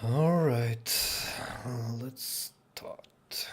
All right, let's start.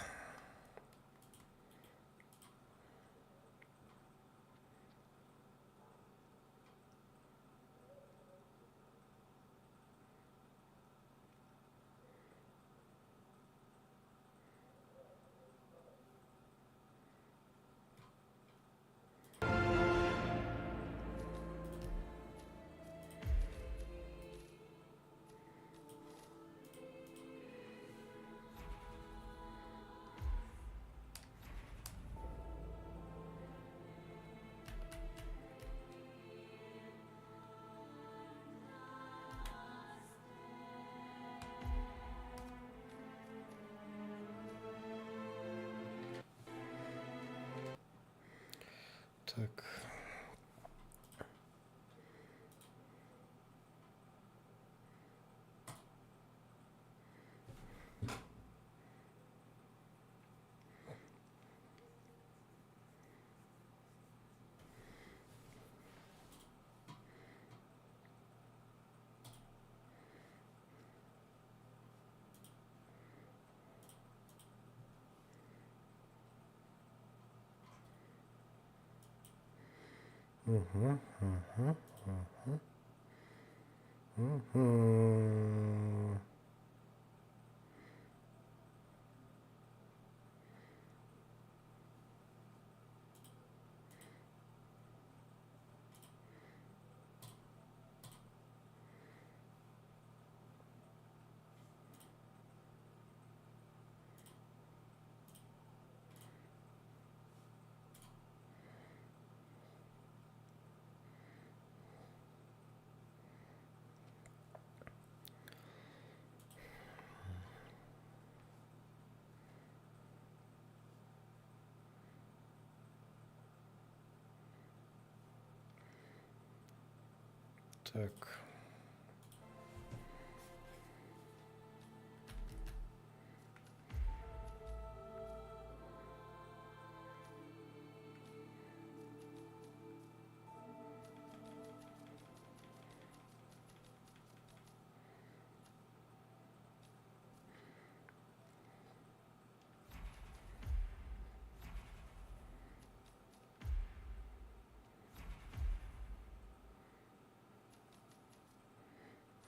Так. Mhm, mhm, mhm, mhm. Так.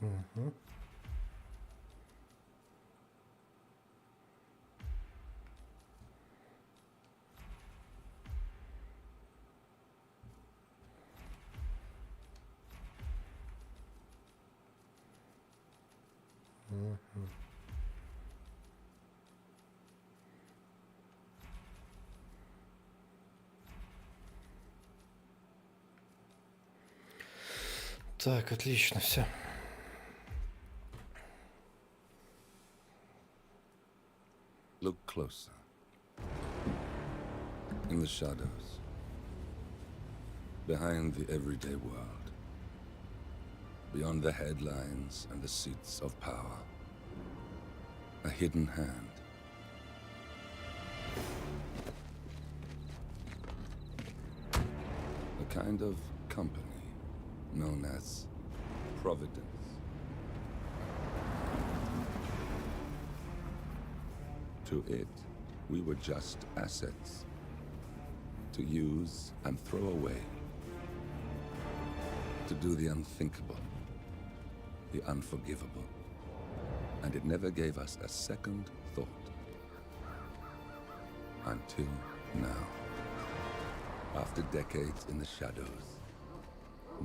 Mhm, mhm. Так, отлично, все. Look closer. In the shadows. Behind the everyday world. Beyond the headlines and the seats of power. A hidden hand. A kind of company known as Providence. To it, we were just assets. To use and throw away. To do the unthinkable. The unforgivable. And it never gave us a second thought. Until now. After decades in the shadows,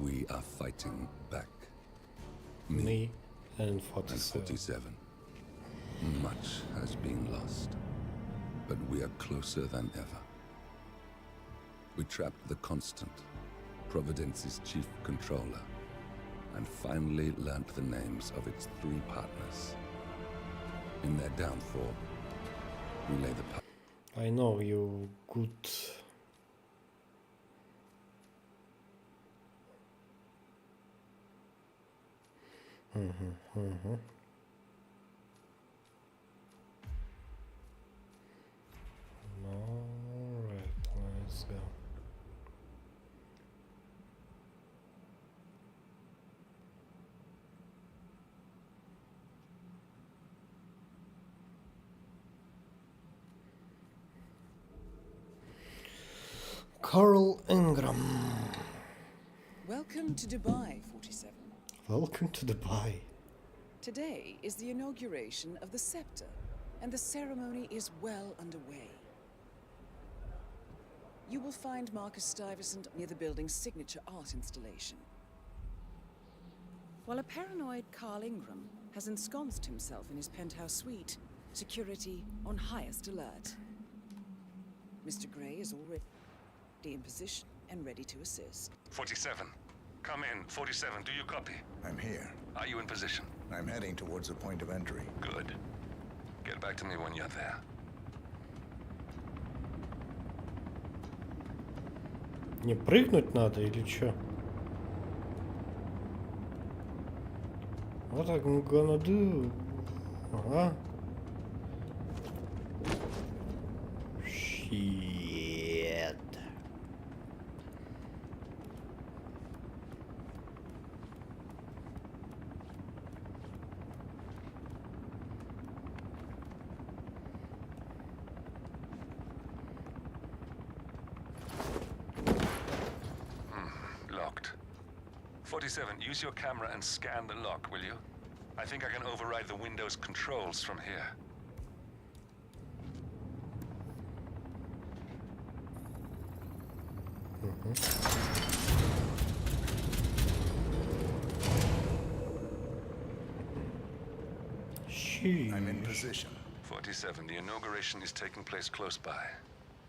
we are fighting back. Me and And 47. 47. Much has been lost, but we are closer than ever. We trapped the Constant, Providence's chief controller, and finally learnt the names of its 3 partners. In their downfall, we lay the I know you good. Mhm, mhm. All right, let's go. Carl Ingram. Welcome to Dubai, 47. Welcome to Dubai. Today is the inauguration of the scepter, and the ceremony is well underway. You will find Marcus Stuyvesant near the building's signature art installation. While a paranoid Carl Ingram has ensconced himself in his penthouse suite, security on highest alert. Mr. Grey is already in position and ready to assist. 47. Come in. 47, do you copy? I'm here. Are you in position? I'm heading towards the point of entry. Good. Get back to me when you're there. Не прыгнуть надо или чё? What I'm gonna do? Ага. Shit. Locked. 47, use your camera and scan the lock, will you? I think I can override the Windows controls from here. I'm in Sheesh. position. 47, the inauguration is taking place close by.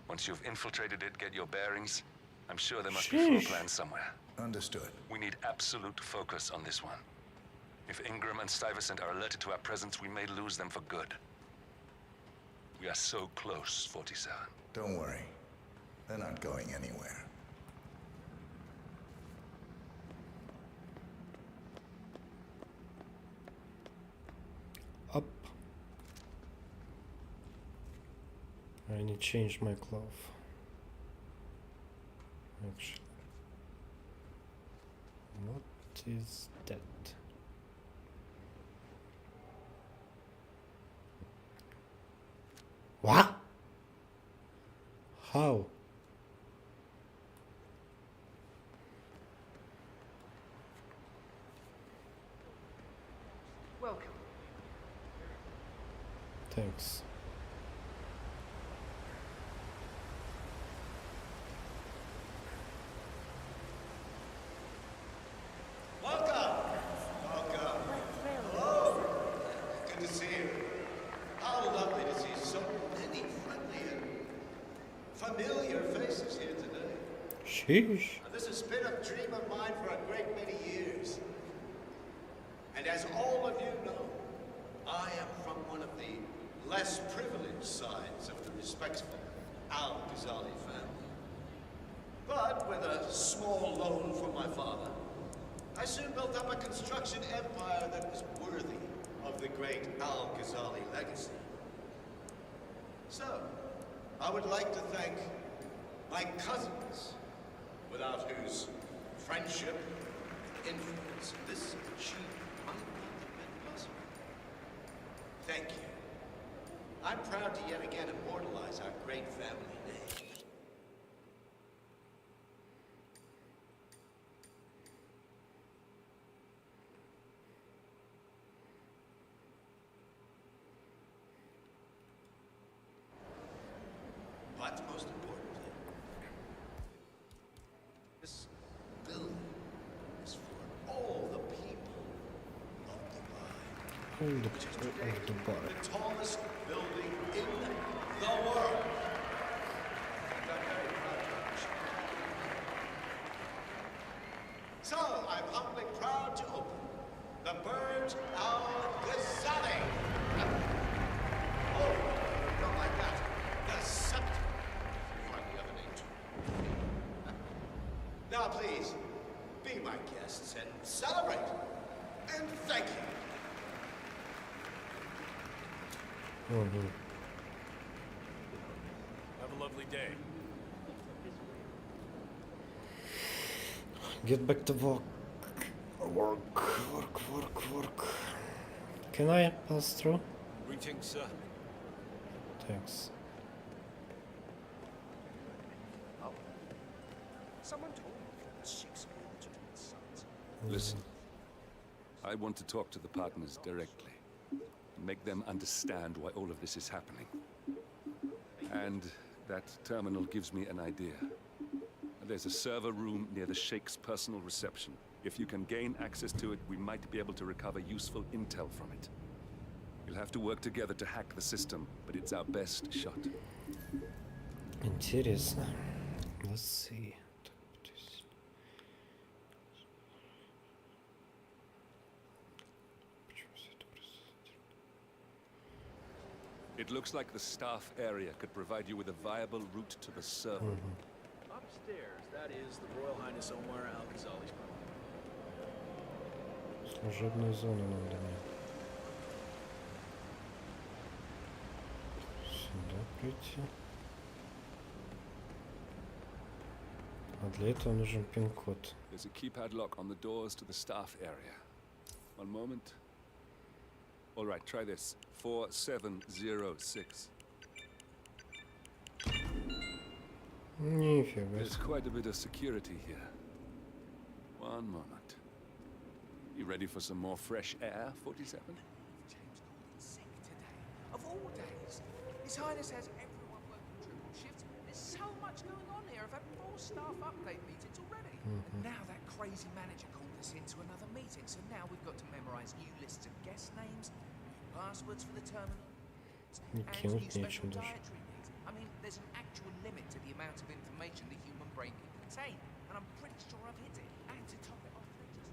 Once you've infiltrated it, get your bearings. I'm sure there must be floor Sheesh. plans somewhere. Understood. We need absolute focus on this one. If Ingram and Stuyvesant are alerted to our presence, we may lose them for good. We are so close, 47. Don't worry. They're not going anywhere. Up. I need to change my glove. Actually. What is that? What? How? Welcome. Thanks. Good to see you. How lovely to see so many friendly and familiar faces here today. Sheesh. This has been a dream of mine for a great many years. And as all of you know, I am from one of the less privileged sides of the respectful Al-Ghazali family. But with a small loan from my father, I soon built up a construction empire that was worthy of the great Al-Ghazali legacy. So, I would like to thank my cousins, without whose friendship and influence this achievement might not have been possible. Thank you. I'm proud to yet again immortalize our great family name. But most importantly, this building is for all the people of Dubai. Hold the Which is today Dubai. the tallest building in the world. And I'm very proud to mention. So I'm humbly proud to open the Burj Al Ghazali. Oh, not like that. The scepter. Find the other name too. Now please, be my guests and celebrate. And thank you. Mhm. Have a lovely day. Get back to work. Work. Can I pass through? Greetings, sir. Thanks. Listen, I want to talk to the partners directly. Make them understand why all of this is happening. And that terminal gives me an idea. There's a server room near the Sheikh's personal reception. If you can gain access to it, we might be able to recover useful intel from it. We'll have to work together to hack the system, but it's our best shot. Интересно. Let's see. It looks like the staff area could provide you with a viable route to the server. Upstairs, that is the Royal Highness Omar Al-Ghazali's property. Служебную зону надо мне. Сюда прийти. А для этого нужен пин-код. There's a keypad lock on the doors to the staff area. One moment. All right, try this. 4706. Нифига. There's quite a bit of security here. One moment. You ready for some more fresh air, 47? James Gordon's sick today. Of all days. His Highness has everyone working triple shifts. There's so much going on here. I've had 4 staff update meetings already. And now that crazy manager called us into another meeting. So now we've got to memorize new lists of guest names, new passwords for the terminal, and new special dietary needs. I mean, there's an actual limit to the amount of information the human brain can contain. And I'm pretty sure I've hit it. And to top it off, they just...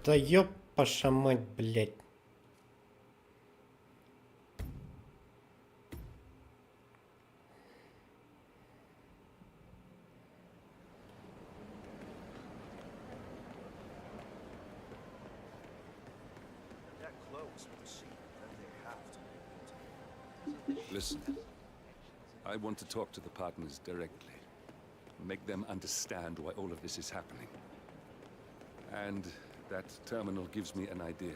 Да ёпаша мать, блядь. That close with the secret, then they have to make it. Listen, I want to talk to the partners directly. Make them understand why all of this is happening. And that terminal gives me an idea.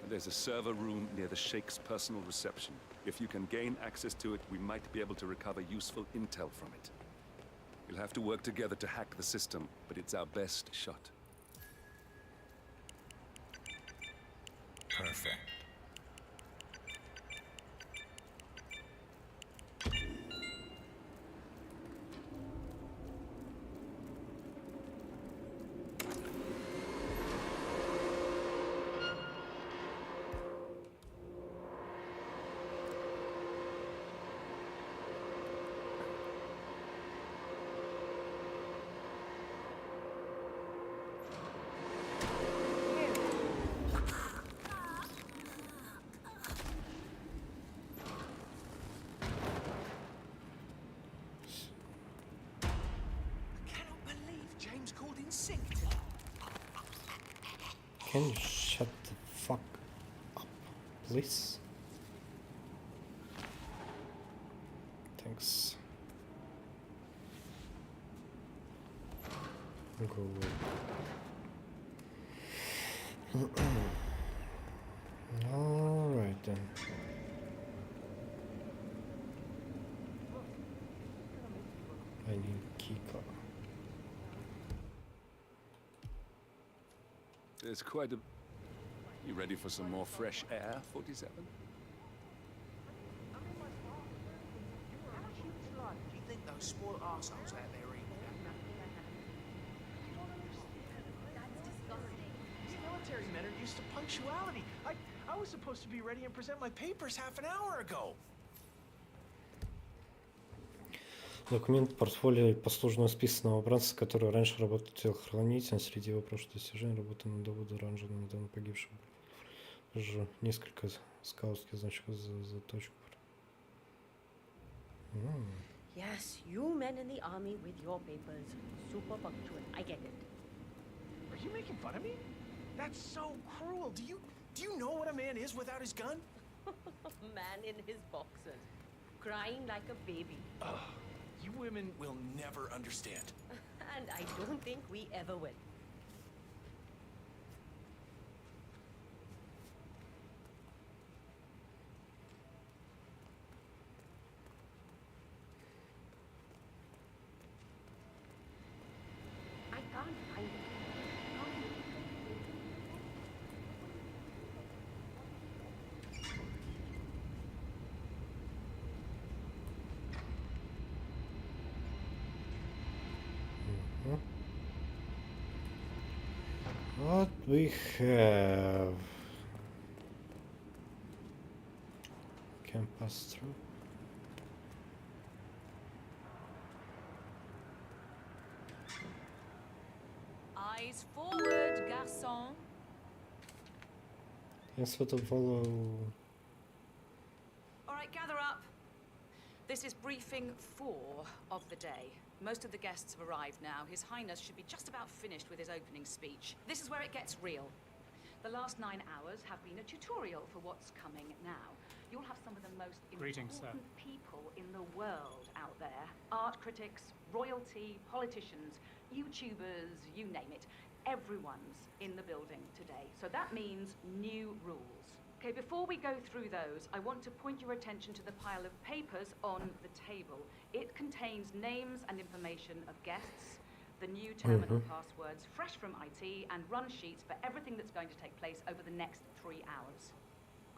There's a server room near the Sheikh's personal reception. If you can gain access to it, we might be able to recover useful intel from it. We'll have to work together to hack the system, but it's our best shot. Perfect. James called in sick today. Can you shut the fuck up, please? Thanks. Go away. Alright then. I need keycard. There's quite a... You ready for some more fresh air, 47? Do you think those spoiled arseholes out there are eating that? These military men are used to punctuality. I was supposed to be ready and present my papers half an hour ago. Документ, портфолио и послужного списка новобранца, который раньше работал телохранителем, среди его прошлых достижений работа на доводы оранжевого недавно погибшего. Уже несколько скаутских значков за заточку. Yes, you men in the army with your papers. Super punctual. I get it. But I mean, that's so cruel. Do you know what a man is without his gun? Man in his boxers, crying like a baby. Ugh, you women will never understand. And I don't think we ever will. I can't find it. What we have can pass through. Eyes forward, garçon. Yes, what to follow. All right, gather up. This is briefing 4 of the day. Most of the guests have arrived now. His Highness should be just about finished with his opening speech. This is where it gets real. The last 9 hours have been a tutorial for what's coming now. You'll have some of the most Greetings, important people in the world out there. Art critics, royalty, politicians, YouTubers, you name it. Everyone's in the building today. So that means new rules. Okay, before we go through those, I want to point your attention to the pile of papers on the table. It contains names and information of guests, the new terminal passwords, fresh from IT, and run sheets for everything that's going to take place over the next 3 hours.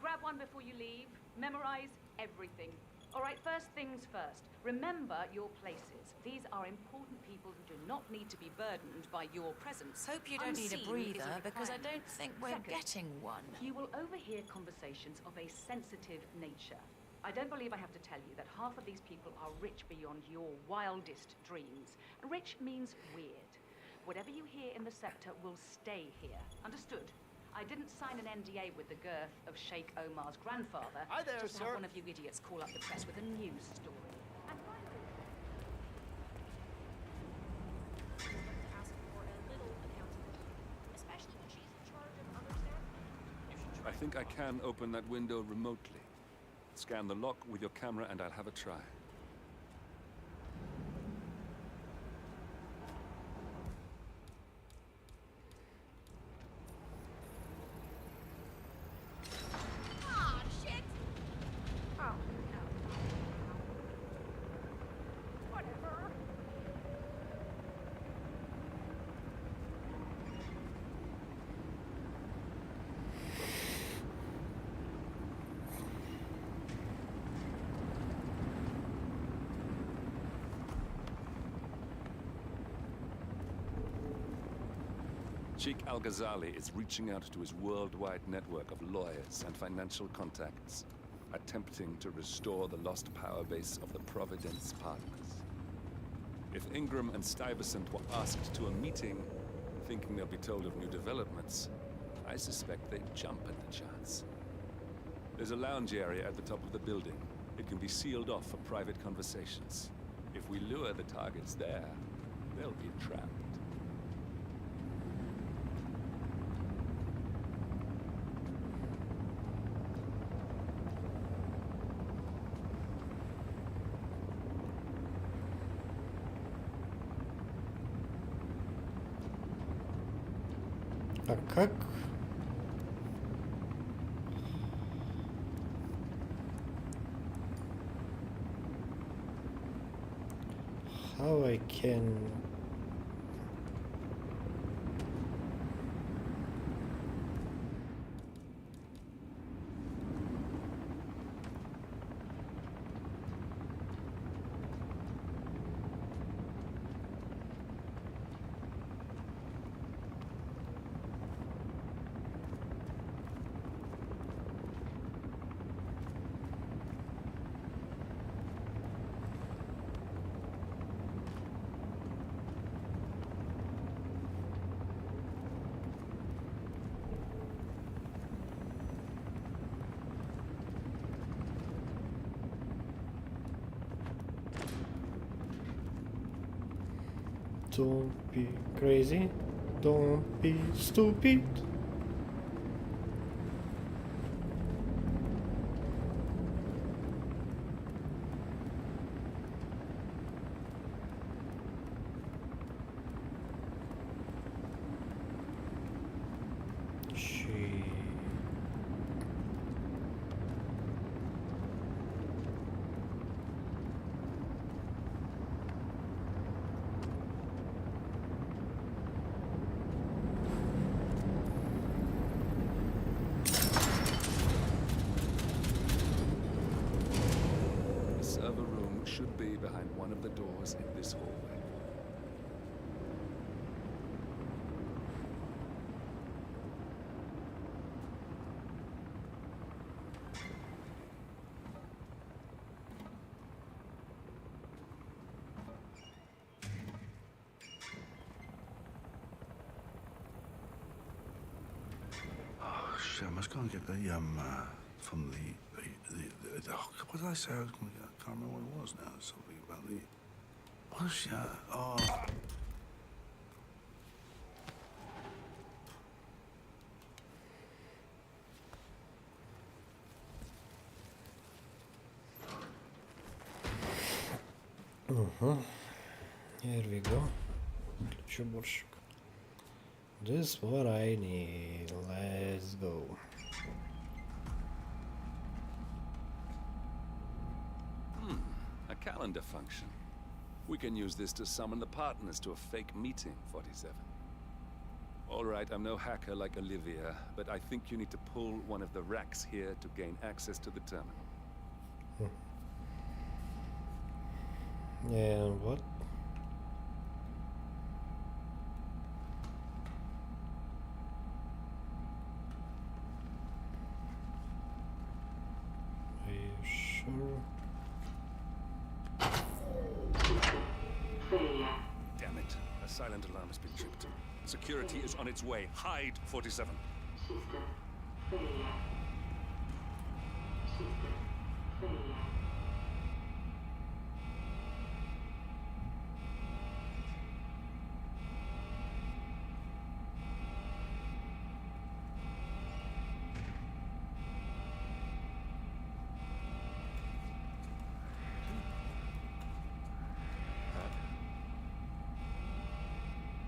Grab one before you leave. Memorize everything. All right, first things first. Remember your places. These are important people who do not need to be burdened by your presence. Hope you don't need a Unseen is breather, because I requirement. don't think we're Second, getting one. You will overhear conversations of a sensitive nature. I don't believe I have to tell you that half of these people are rich beyond your wildest dreams. And rich means weird. Whatever you hear in the sector will stay here. Understood? I didn't sign an NDA with the girth of Sheikh Omar's grandfather. Hi there, just to sir. have one of you idiots call up the press with a news story. And finally, Ask for a little accountability, especially when she's in charge of other staff. I think I can open that window remotely. Scan the lock with your camera and I'll have a try. Ah, shit! Oh, no. Whatever. Sheikh Al-Ghazali is reaching out to his worldwide network of lawyers and financial contacts, attempting to restore the lost power base of the Providence partners. If Ingram and Stuyvesant were asked to a meeting, thinking they'll be told of new developments, I suspect they'd jump at the chance. There's a lounge area at the top of the building. It can be sealed off for private conversations. If we lure the targets there, they'll be trapped. А как? How I can... Don't be crazy. Don't be stupid. She. The server room should be behind one of the doors in this hallway. Oh shit! I must go and get the from the oh, what did I say? I was going to get. I can't remember what it was now. Something about the. What is oh. Here we go. Ключеборщик. This what I need. Let's go. A calendar function. We can use this to summon the partners to a fake meeting, 47. All right, I'm no hacker like Olivia, but I think you need to pull one of the racks here to gain access to the terminal. And what? Are you sure? Damn it. A silent alarm has been tripped. Security is on its way. Hide, 47.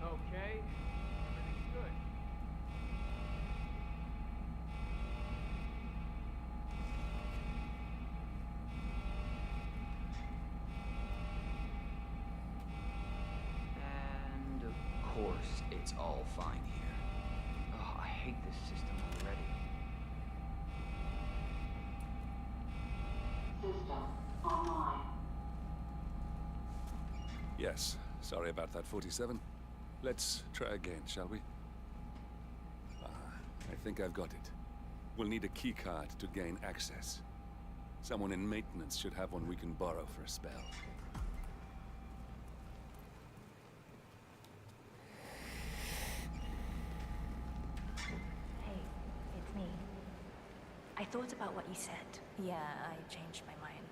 Okay, everything's good. And of course, it's all fine here. Oh, I hate this system already. System online. Yes, sorry about that, 47. Let's try again, shall we? I think I've got it. We'll need a keycard to gain access. Someone in maintenance should have one we can borrow for a spell. Hey, it's me. I thought about what you said. Yeah, I changed my mind.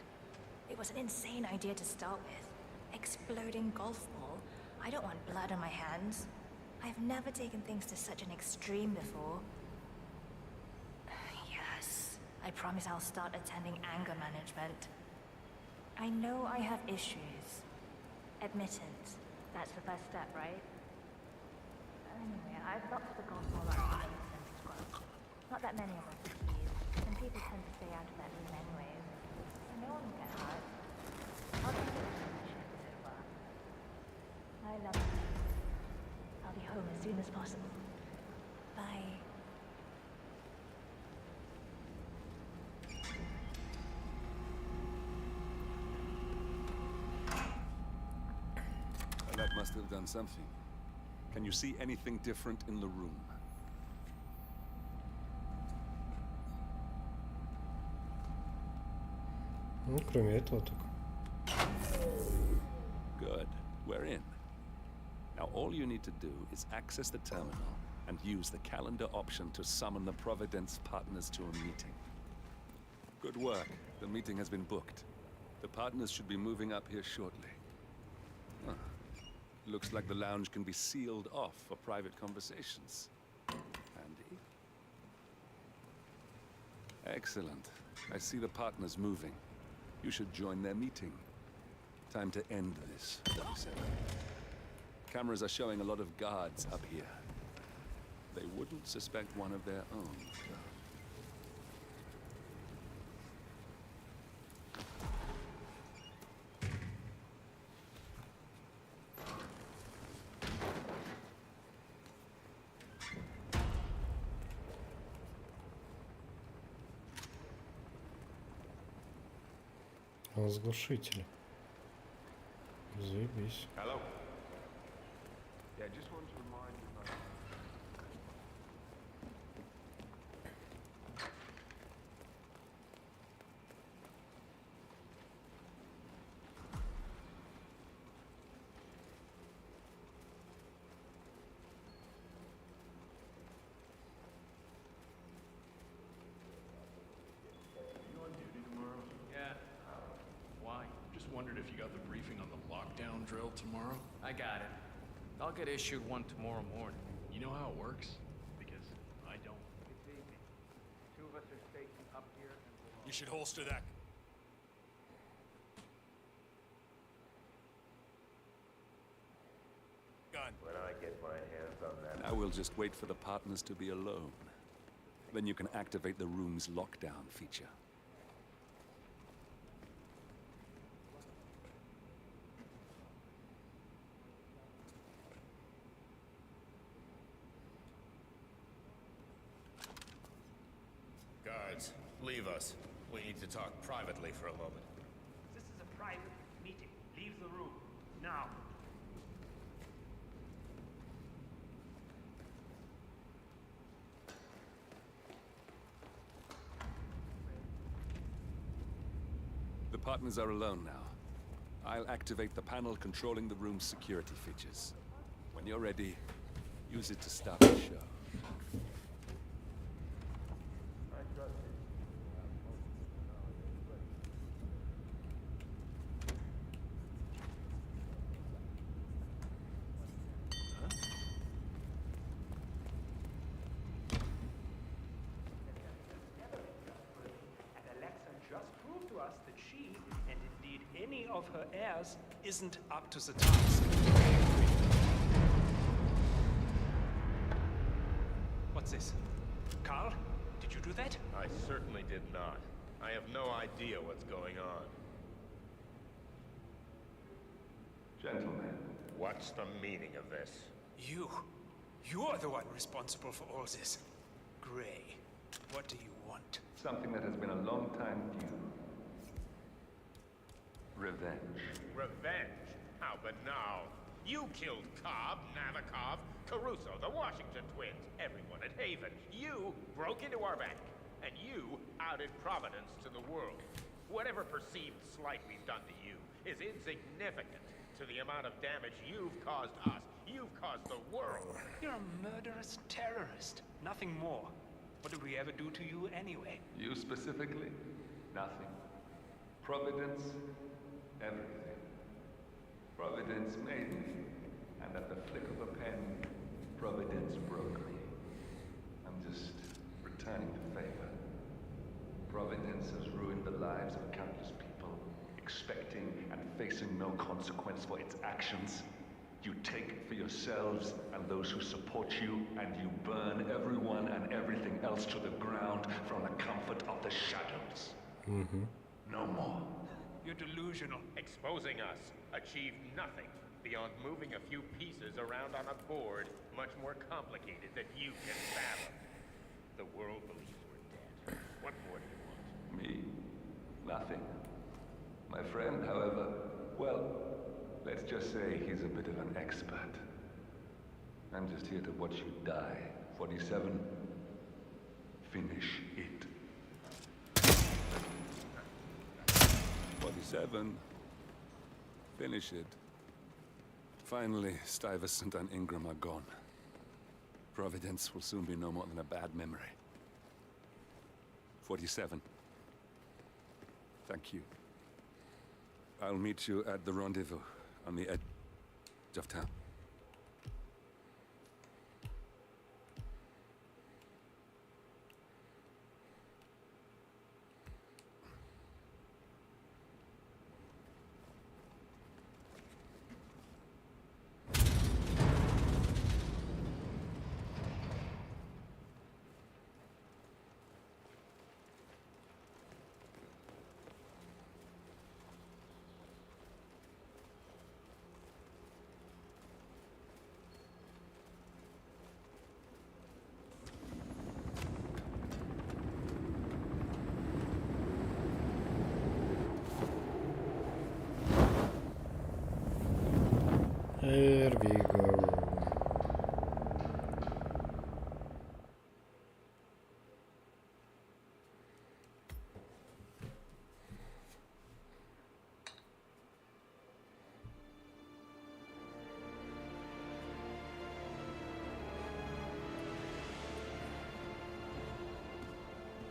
It was an insane idea to start with. Exploding golf ball. I don't want blood on my hands. I've never taken things to such an extreme before. Yes, I promise I'll start attending anger management. I know I have issues. Admittance. That's the first step, right? Anyway, I've locked the golf ball up in the scrub. Not that many of us are keys, and people tend to stay out of that room anyways. So no one will get hurt. I'll just get this shift over. I love you. I'll be home as soon as possible. Bye. That must have done something. Can you see anything different in the room? Ну, кроме этого только. Good. We're in. Now all you need to do is access the terminal and use the calendar option to summon the Providence partners to a meeting. Good work. The meeting has been booked. The partners should be moving up here shortly. Huh. Looks like the lounge can be sealed off for private conversations. Handy. Excellent. I see the partners moving. You should join their meeting. Time to end this, 37. Cameras are showing a lot of guards up here. They wouldn't suspect one of their own. Разглушители. Заебись. Hello. Yeah, just wanted to remind you about... You on duty tomorrow? Yeah. Why? Just wondered if you got the briefing on the lockdown drill tomorrow? I got it. I'll get issued one tomorrow morning. You know how it works? Because I don't. Two of us are stationed up here and below. You should holster that. Gun. When I get my hands on that. Now we'll just wait for the partners to be alone. Then you can activate the room's lockdown feature. Guards, leave us. We need to talk privately for a moment. This is a private meeting. Leave the room. Now. The partners are alone now. I'll activate the panel controlling the room's security features. When you're ready, use it to start the show. And Alexa just proved to us that she, and indeed any of her heirs, isn't up to the task. What's this? Carl, did you do that? I certainly did not. I have no idea what's going on. Gentlemen. What's the meaning of this? You're the one responsible for all this. Gray, what do you want? Something that has been a long time due. Revenge. Revenge? How banal. You killed Cobb, Navikov, Caruso, the Washington twins, everyone at Haven. You broke into our bank, and you outed Providence to the world. Whatever perceived slight we've done to you is insignificant to the amount of damage you've caused us. You've caused the world. You're a murderous terrorist. Nothing more. What did we ever do to you anyway? You specifically? Nothing. Providence? Everything. Providence made me, and at the flick of a pen, Providence broke me. I'm just returning the favor. Providence has ruined the lives of countless people, expecting and facing no consequence for its actions. You take for yourselves and those who support you, and you burn everyone and everything else to the ground from the comfort of the shadows. No more. You're delusional. Exposing us achieved nothing beyond moving a few pieces around on a board much more complicated than you can fathom. The world believes we're dead. What more do you want? Me? Nothing. My friend, however, well, let's just say he's a bit of an expert. I'm just here to watch you die. 47. Finish it. 47. Finish it. Finally, Stuyvesant and Ingram are gone. Providence will soon be no more than a bad memory. 47. Thank you. I'll meet you at the rendezvous on the edge of town. Here we go.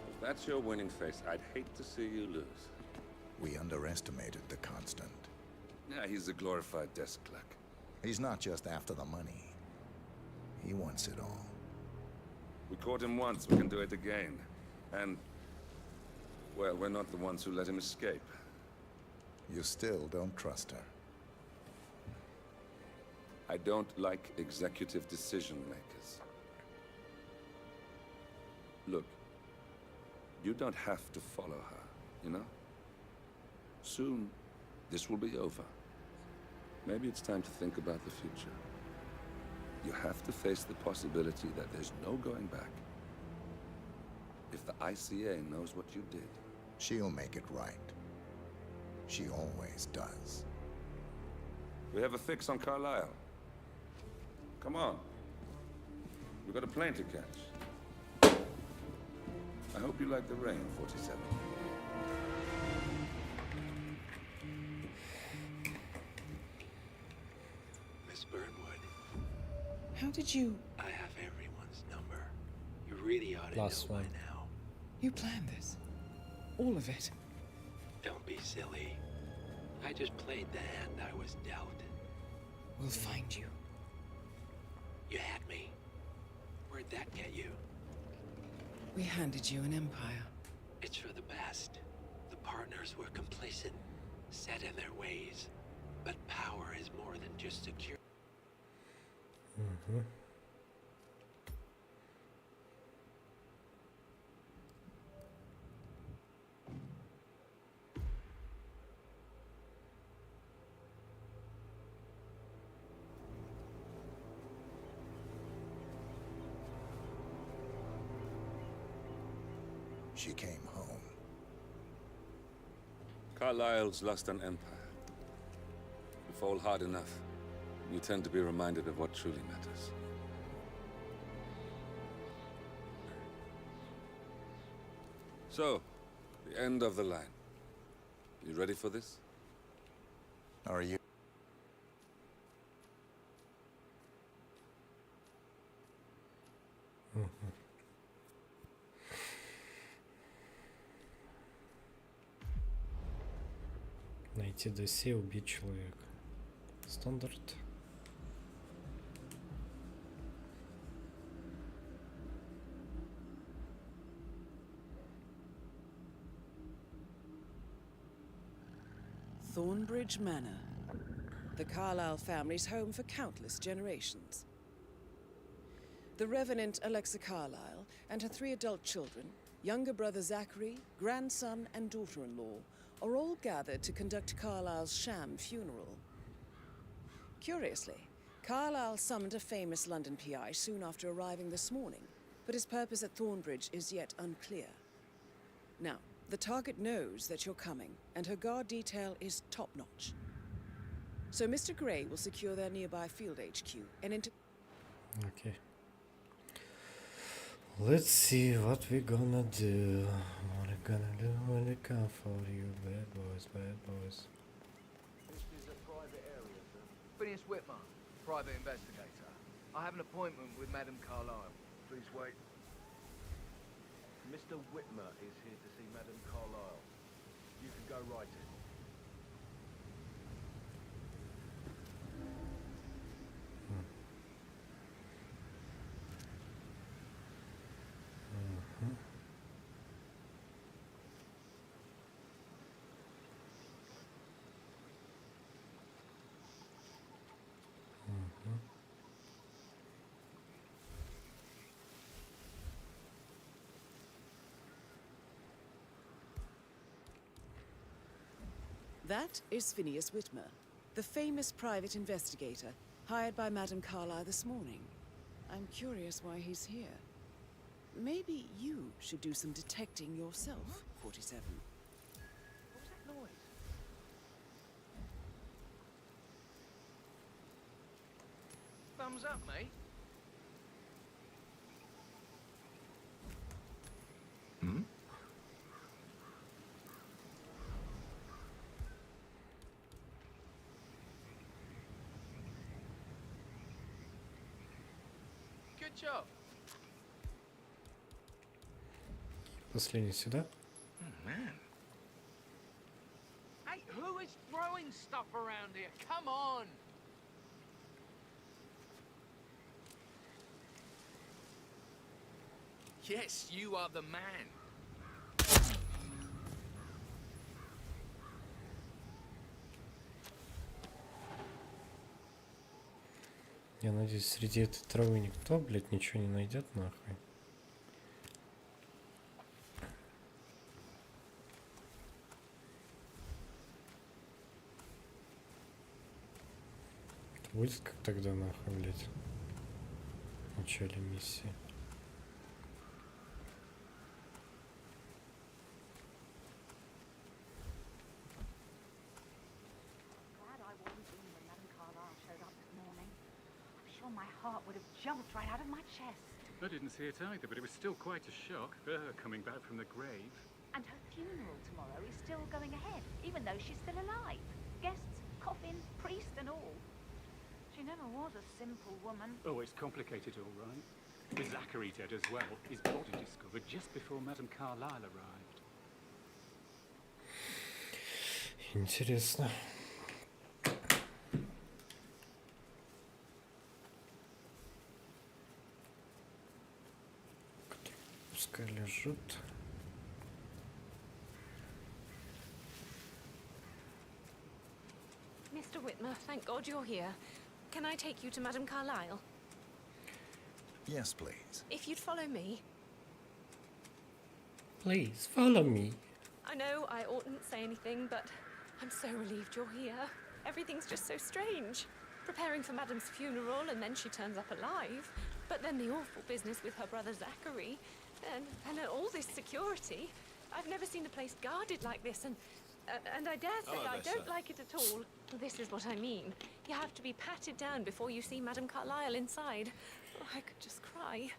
If that's your winning face, I'd hate to see you lose. We underestimated the Constant. Yeah, he's a glorified desk clerk. He's not just after the money. He wants it all. We caught him once, we can do it again. And, well, we're not the ones who let him escape. You still don't trust her. I don't like executive decision makers. Look, you don't have to follow her, you know? Soon, this will be over. Maybe it's time to think about the future. You have to face the possibility that there's no going back. If the ICA knows what you did, She'll make it right. She always does. we have a fix on Carlisle. Come on. We've got a plane to catch. I hope you like the rain, 47. Miss Burnwood, How did you... I have everyone's number. You really ought to Last know one. by now. You planned this? All of it? Don't be silly. I just played the hand I was dealt. We'll find you. You had me. Where'd that get you? We handed you an empire. It's for the best. The partners were complacent, set in their ways. But power is more than just security. Mm-hmm. She came home. Carlisle's lost an empire. You fall hard enough, you tend to be reminded of what truly matters. So, the end of the line. You ready for this? Are you? Найти досье, убить человека. Стандарт. Thornbridge Manor. The Carlisle family's home for countless generations. The Revenant Alexa Carlisle and her 3 adult children, younger brother Zachary, grandson, and daughter-in-law, are all gathered to conduct Carlisle's sham funeral. Curiously, Carlisle summoned a famous London PI soon after arriving this morning, but his purpose at Thornbridge is yet unclear. Now, the target knows that you're coming, and her guard detail is top-notch. So Mr. Gray will secure their nearby field HQ and Okay. Let's see what we gonna do. What we gonna do when they come for you, bad boys, bad boys. This is a private area, sir. Phineas Whitmer, private investigator. I have an appointment with Madame Carlisle. Please wait. Mr. Whitmer is here to see Madame Carlisle. You can go right in. That is Phineas Whitmer, the famous private investigator hired by Madame Carlisle this morning. I'm curious why he's here. Maybe you should do some detecting yourself, 47. What was that noise? up, mate? Hmm? Good job. Последний сюда. Oh, man. Hey, who is throwing stuff around here? Come on! Yes, you are the man. Я надеюсь, среди этой травы никто, блядь, ничего не найдет, нахуй. Это будет как тогда, нахуй, блядь, в начале миссии. Glad I wasn't in when Madame Carlyle showed up this morning. I'm sure my heart would have jumped right out of my chest. I didn't see it either, but it was still quite a shock for her coming back from the grave. And her funeral tomorrow is still going ahead, even though she's still alive. Guests, coffin, priest and all. She never was a simple woman. Oh, it's complicated, all right. With Zachary dead as well, his body discovered just before Madame Carlyle arrived. Интересно. Пускай лежит. Mr. Whitmer, thank God you're here. Can I take you to Madame Carlyle? Yes, please. If you'd follow me. Please, follow me. I know I oughtn't say anything, but I'm so relieved you're here. Everything's just so strange. Preparing for Madame's funeral, and then she turns up alive. But then the awful business with her brother Zachary, and all this security. I've never seen a place guarded like this, and I dare say I don't like it at all. This is what I mean. You have to be patted down before you see Madame Carlyle inside. Oh, I could just cry.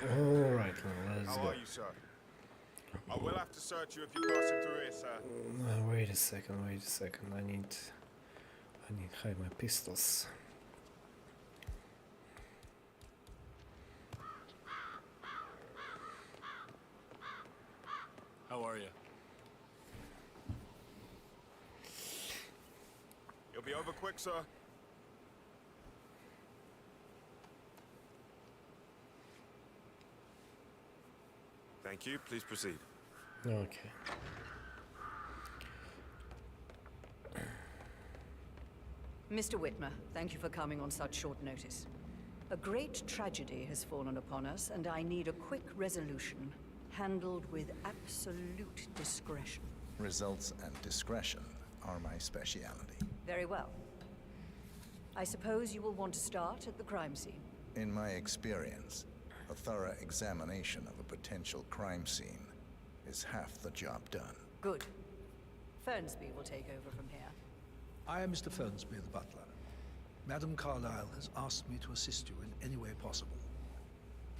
All right, let's How go. are you, sir? I will have to search you if you're passing through here, sir. Wait a second. I need hide my pistols. How are you? You'll be over quick, sir. Thank you. Please proceed. Okay. Mr. Whitmer, thank you for coming on such short notice. A great tragedy has fallen upon us, and I need a quick resolution, handled with absolute discretion. Results and discretion are my speciality. Very well. I suppose you will want to start at the crime scene. In my experience, a thorough examination of a potential crime scene is half the job done. Good. Fernsby will take over from here. I am Mr. Fernsby, the butler. Madame Carlyle has asked me to assist you in any way possible.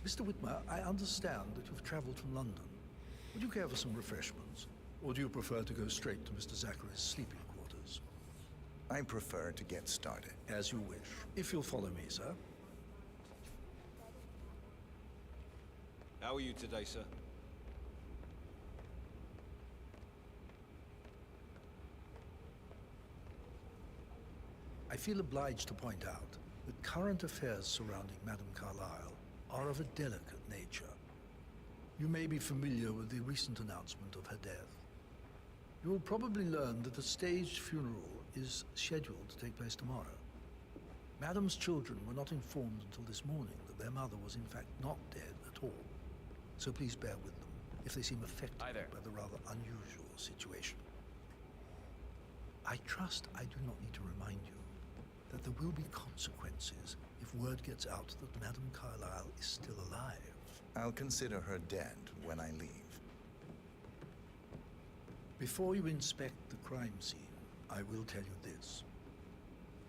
Mr. Whitmer, I understand that you've traveled from London. Would you care for some refreshments? Or do you prefer to go straight to Mr. Zachary's sleeping quarters? I prefer to get started. As you wish. If you'll follow me, sir. How are you today, sir? I feel obliged to point out that current affairs surrounding Madame Carlyle are of a delicate nature. You may be familiar with the recent announcement of her death. You will probably learn that a staged funeral is scheduled to take place tomorrow. Madame's children were not informed until this morning that their mother was in fact not dead at all. So please bear with them if they seem affected by the rather unusual situation. I trust I do not need to remind you that there will be consequences if word gets out that Madame Carlyle is still alive. I'll consider her dead when I leave. Before you inspect the crime scene, I will tell you this.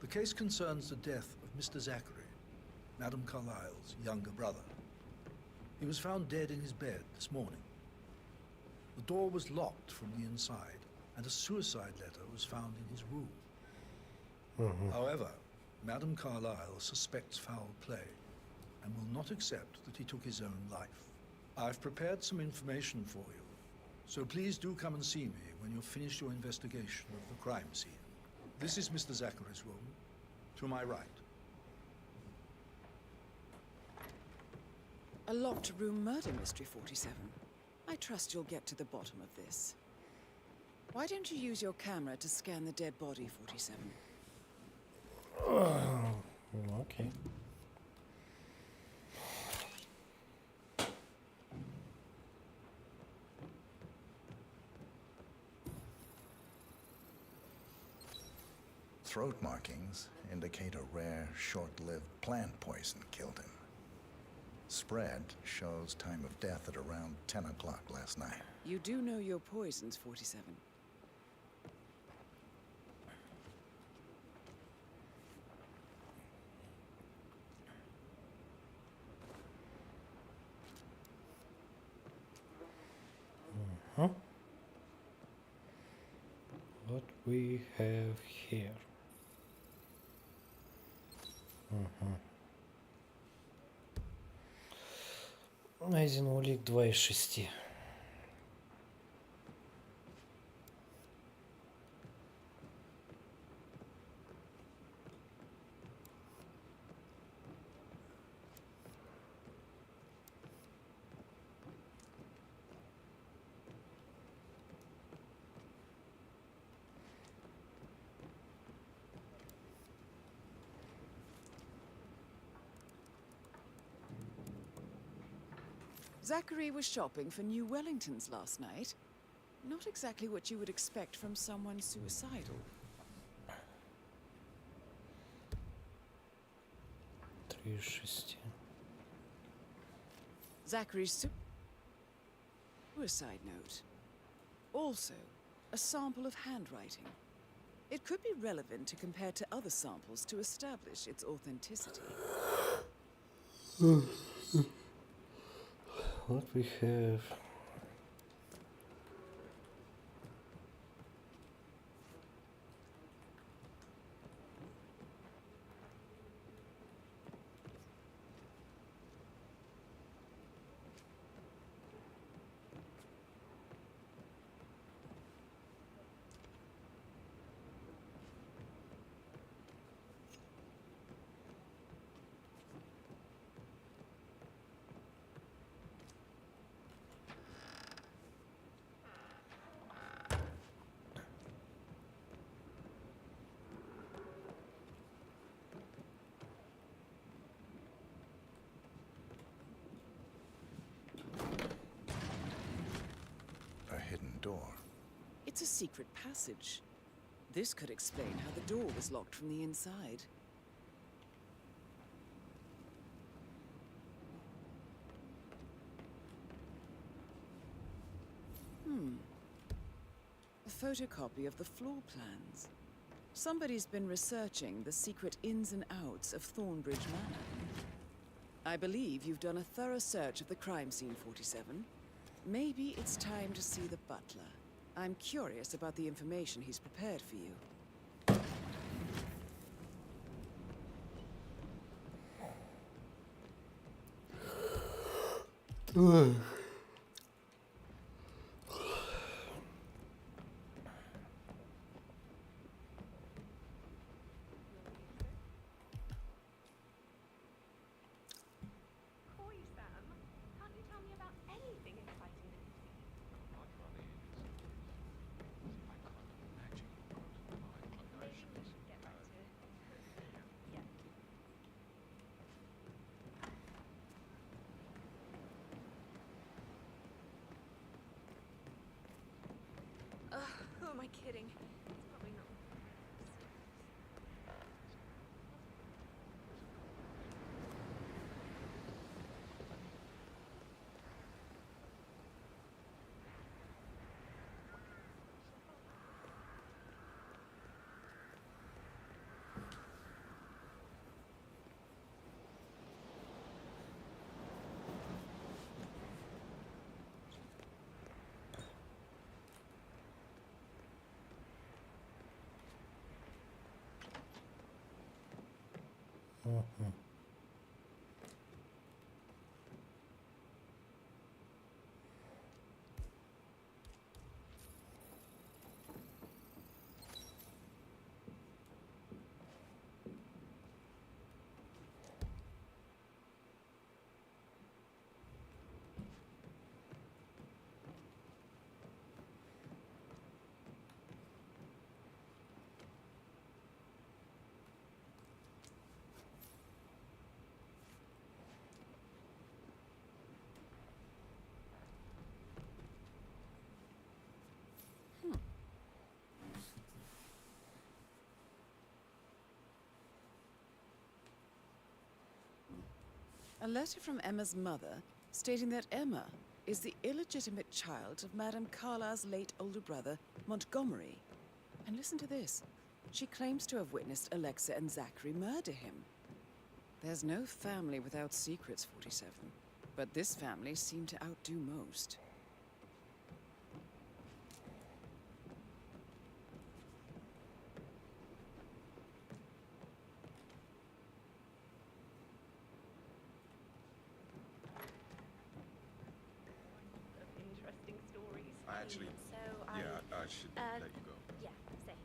The case concerns the death of Mr. Zachary, Madame Carlyle's younger brother. He was found dead in his bed this morning. The door was locked from the inside, and a suicide letter was found in his room. However, Madame Carlyle suspects foul play and will not accept that he took his own life. I've prepared some information for you, so please do come and see me when you've finished your investigation of the crime scene. This is Mr. Zachary's room, to my right. A locked room murder mystery, 47. I trust you'll get to the bottom of this. Why don't you use your camera to scan the dead body, 47? Okay. Throat markings indicate a rare, short-lived plant poison killed him. Spread shows time of death at around 10 o'clock last night. You do know your poisons, 47. What we have here? Найден улик 2 из 6. Zachary was shopping for new Wellingtons last night. Not exactly what you would expect from someone suicidal. 3 из 6. Zachary's suicide note. Also, a sample of handwriting. It could be relevant to compare to other samples to establish its authenticity. What we have? Door. It's a secret passage. This could explain how the door was locked from the inside. A photocopy of the floor plans. Somebody's been researching the secret ins and outs of Thornbridge Manor. I believe you've done a thorough search of the crime scene, 47. Maybe it's time to see the butler. I'm curious about the information he's prepared for you. Who am I kidding? It's probably not. Ага. A letter from Emma's mother stating that Emma is the illegitimate child of Madame Carlyle's late older brother, Montgomery. And listen to this. She claims to have witnessed Alexa and Zachary murder him. There's no family without secrets, 47. But this family seemed to outdo most. Interesting stories. Actually, yeah, I should let you go. Yeah, same.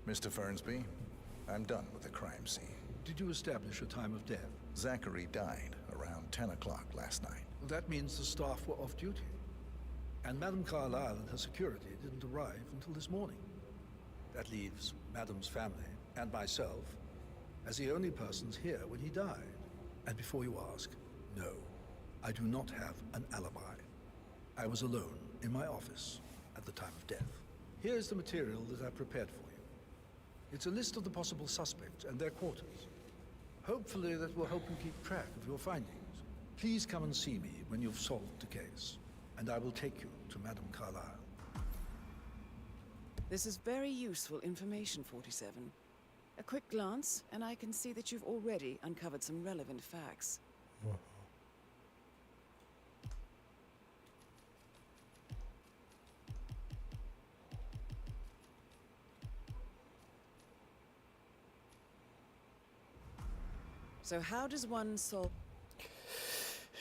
Mr. Fernsby, I'm done with the crime scene. Did you establish a time of death? Zachary died around 10 o'clock last night. Well, that means the staff were off duty. And Madame Carlyle and her security didn't arrive until this morning. That leaves Madame's family and myself as the only persons here when he died. And before you ask, no, I do not have an alibi. I was alone in my office at the time of death. Here is the material that I prepared for you. It's a list of the possible suspects and their quarters. Hopefully that will help you keep track of your findings. Please come and see me when you've solved the case, and I will take you to Madame Carlyle. This is very useful information, 47. A quick glance, and I can see that you've already uncovered some relevant facts. So how does one solve...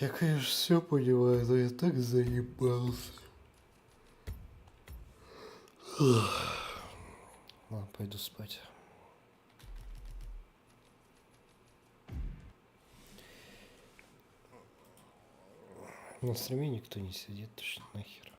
Я, конечно, все понимаю, но я так заебался. Ладно, пойду спать. На стриме никто не сидит, точно нахер.